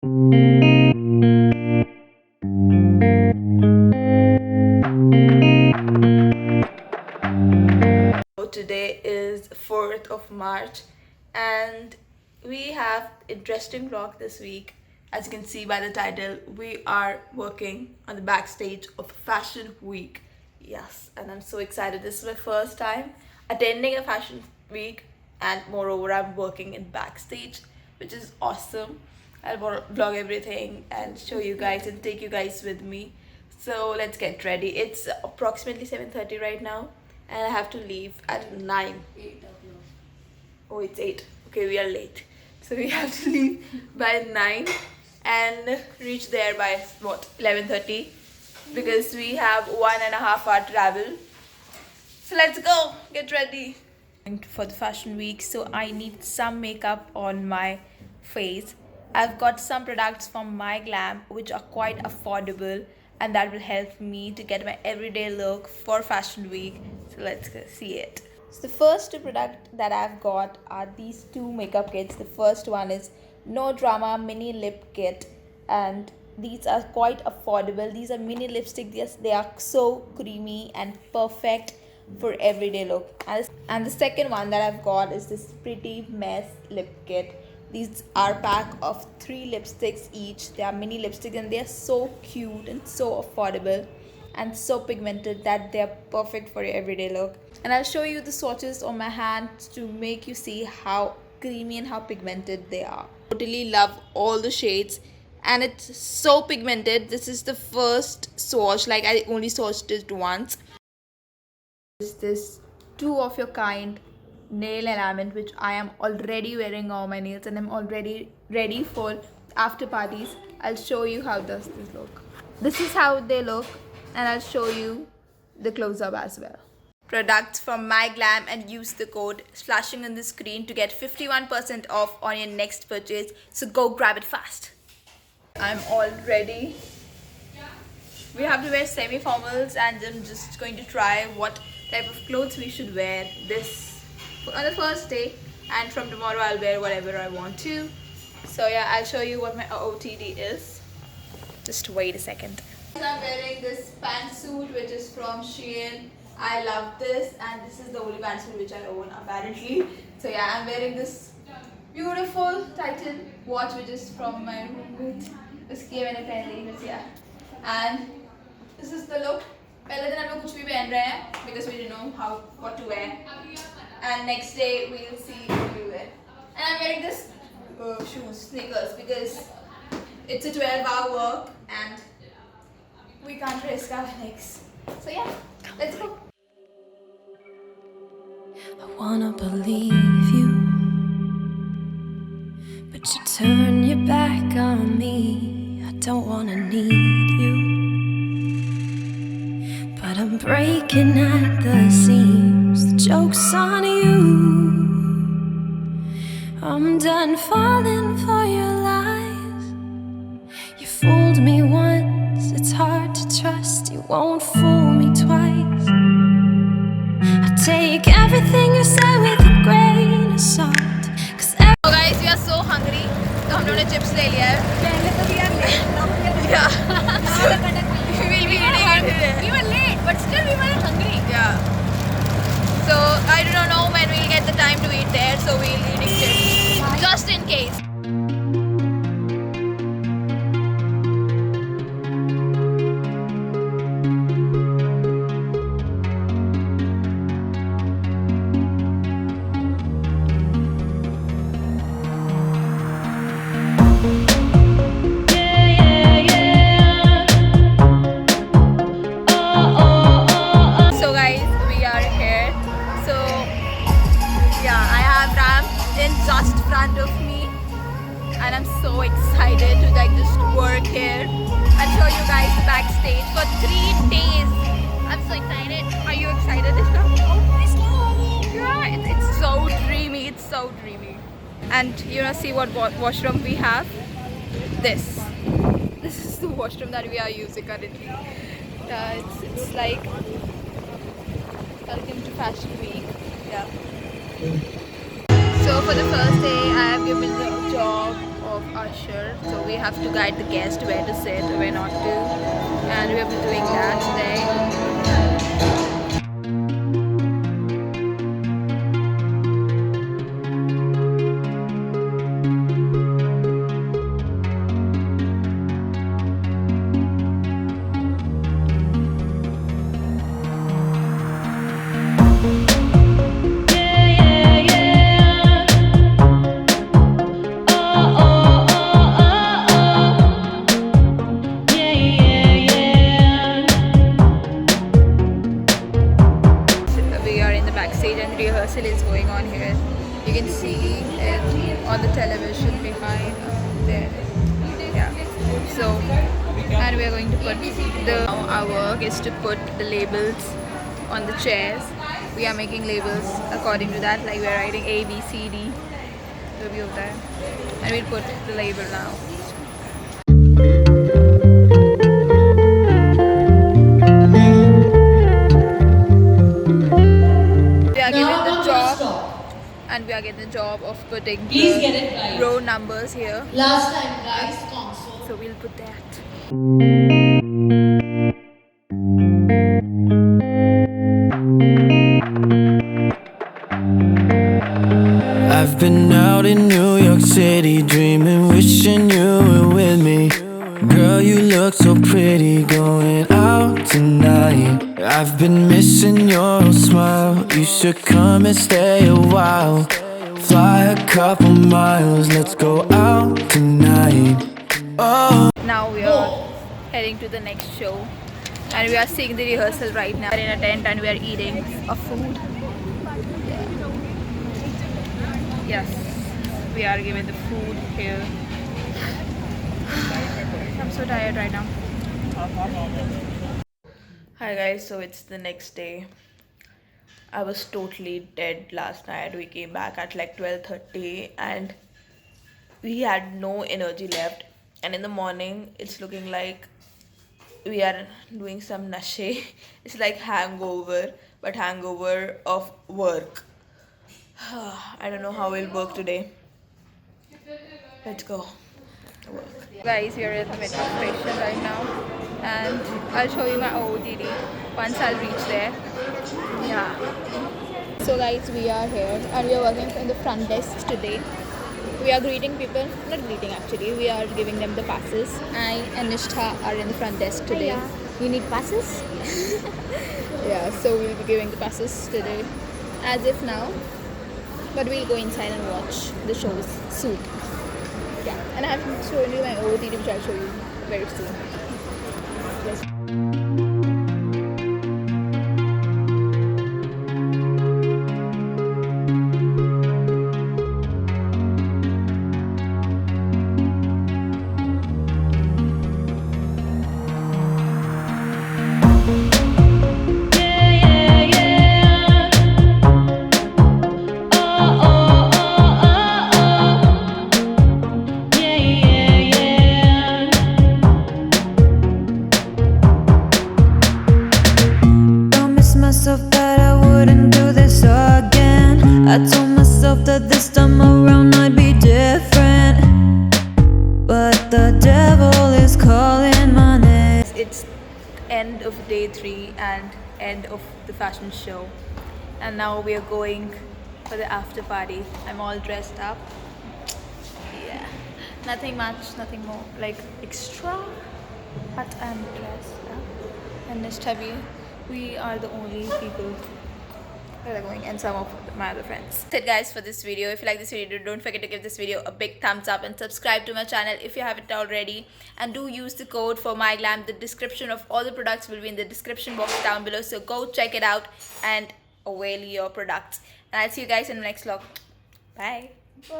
Today is 4th of March and we have interesting vlog this week. As you can see by the title, we are working on the backstage of Fashion Week. Yes, and I'm so excited. This is my first time attending a fashion week, and moreover I'm working in backstage, which is awesome. I'll vlog everything and show you guys and take you guys with me. So let's get ready. It's approximately 7:30 right now and I have to leave at 9. 8 o'clock. Oh, it's 8. Okay, we are late. So we have to leave by 9 and reach there by what, 11:30, because we have 1.5 hour travel. So let's go, get ready. And for the fashion week, so I need some makeup on my face. I've got some products from MyGlamm which are quite affordable, and that will help me to get my everyday look for fashion week. So let's go see it. So the first two products that I've got are these two makeup kits. The first one is No Drama Mini Lip Kit, and these are quite affordable. These are mini lipstick. Yes, they are so creamy and perfect for everyday look. And the second one that I've got is this Pretty Mess Lip Kit. These are pack of 3 lipsticks each. They are mini lipsticks and they are so cute and so affordable and so pigmented that they are perfect for your everyday look. And I'll show you the swatches on my hands to make you see how creamy and how pigmented they are. Totally love all the shades and it's so pigmented. This is the first swatch, like I only swatched it once. Is this 2 of your kind nail enamel, which I am already wearing on my nails and I'm already ready for after parties. I'll show you how does this look. This is how they look, and I'll show you the close-up as well. Products from MyGlamm, and use the code flashing on the screen to get 51% off on your next purchase. So go grab it fast. I'm all ready. We have to wear semi-formals and I'm just going to try what type of clothes we should wear this on the first day, and from tomorrow I'll wear whatever I want to. So yeah, I'll show you what my OOTD is. Just wait a second. I'm wearing this pantsuit which is from Shein. I love this, and this is the only pantsuit which I own apparently. So yeah, I'm wearing this beautiful Titan watch which is from my roommate. उसकी मैंने पहन ली बस yeah. And this is the look. पहले दिन हम लोग कुछ भी पहन रहे हैं because we didn't know what to wear. And next day we'll see what we wear. And I'm wearing this sneakers, because it's a 12-hour work and we can't risk our legs. So yeah, let's go. I wanna believe you, but you turn your back on me. I don't wanna need you, but I'm breaking at the seams. The joke's on you. I'm done falling for your lies. You fooled me once, it's hard to trust. You won't fool me twice. I take everything you say with a grain of salt. So guys, we are so hungry. तो हम लोगों ने chips ले लिया है. पहले तो we are late. Yeah. We will be eating it. We were late, but still we were hungry. Yeah. So I do not know when we'll get the time to eat there. So we'll eat chips just in case. Just front of me, and I'm so excited to like just work here and show you guys the backstage for 3 days. I'm so excited. Are you excited, Ishna? Obviously. Yeah, it's so dreamy. It's so dreamy. And you know, see what washroom we have. This is the washroom that we are using currently. It's like welcome to Fashion Week. Yeah. So for the first day, I have given the job of usher, so we have to guide the guest where to sit, where not to, and we have been doing that today. We are in the backstage and rehearsal is going on here. You can see it on the television behind there. Yeah. So, and we are going to put our work is to put the labels on the chairs. We are making labels according to that, like we are writing A, B, C, D. The view of that, and we'll put the label now. We are given the job, and we are getting the job of putting the row numbers here. Last time, guys, console. So we'll put that. I've been out in New York City dreaming, wishing you were with me. Girl, you look so pretty going out tonight. I've been missing your smile. You should come and stay a while. Fly a couple miles, let's go out tonight. Oh. Now we are heading to the next show, and we are seeing the rehearsal right now. We are in a tent and we are eating a food. Yes, we are given the food here. I'm so tired right now. Hi guys, so it's the next day. I was totally dead last night. We came back at like 12:30 and we had no energy left. And in the morning, it's looking like we are doing some nashe. It's like hangover, but hangover of work. I don't know how we'll work today. Let's go. Guys, we are at the metro station right now, and I'll show you my OOTD once I'll reach there. Yeah. So guys, we are here and we are working in the front desk today. We are greeting people, not greeting actually, we are giving them the passes. I and Nishtha are in the front desk today. You need passes? Yeah, so we'll be giving the passes today as if now. But we'll go inside and watch the shows soon. Yeah, and I haven't shown you my OOTD, which I'll show you very soon. Yes. I told myself that this time around I'd be different, but the devil is calling my name. It's end of day 3 and end of the fashion show, and now we are going for the after party. I'm all dressed up. Yeah, nothing much, nothing more like extra, but I'm dressed up. And Nishtha, we are the only people that are going, and some of my other friends. That's it guys for this video. If you like this video, don't forget to give this video a big thumbs up and subscribe to my channel if you haven't already, and do use the code for MyGlamm. The description of all the products will be in the description box down below, so go check it out and avail your products. And I'll see you guys in the next vlog. Bye.